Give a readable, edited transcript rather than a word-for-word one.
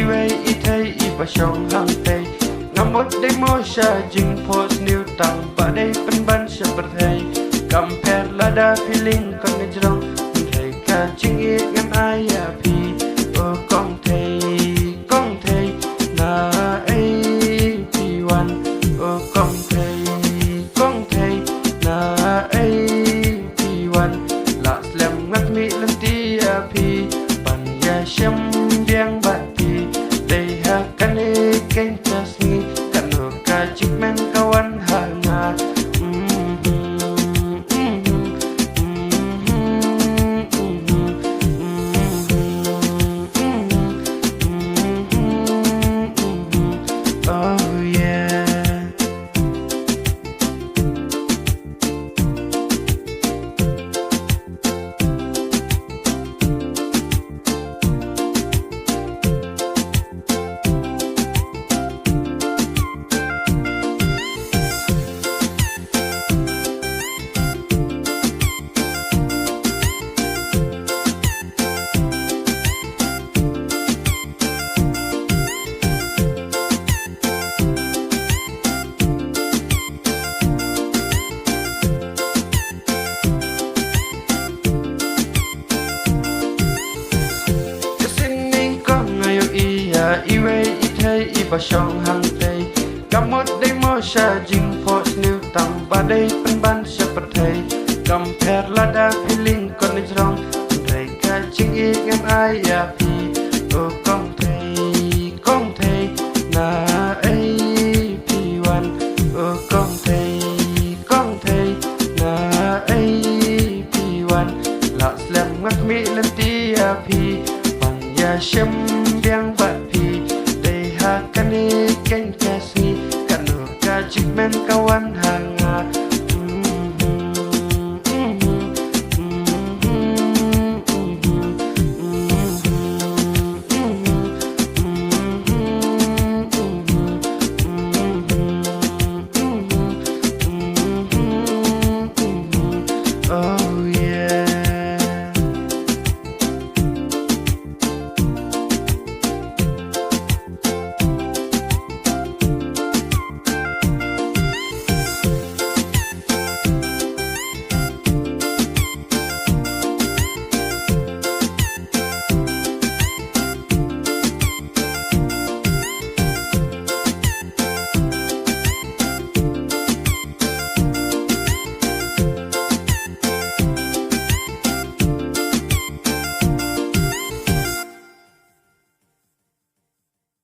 iwe itai iba syong hang tei ngamot demo sya jing post new tang badai penban sya berthai compare lada feeling kon ngejrong thai ka jing i ngam aya pi o kong thei na ai pi wan o kong thei na ai pi wan la slam ngat mi lam ti a pi pan ya sham biang bat pi dei ha kan e ken tas ni kan no ka chik men kawan ha nga iwe itai iba syong hang tei kamot demo sya jing post new tang badai penban sya perthai compare lada feeling kon nijrong thai ka jing i ngam aya pi o kong thei na ai pi wan o kong thei na ai pi wan la slam ngat mi len ti a pi pan ya shem biang bat kan e ken kasni kan no ka jik men kawan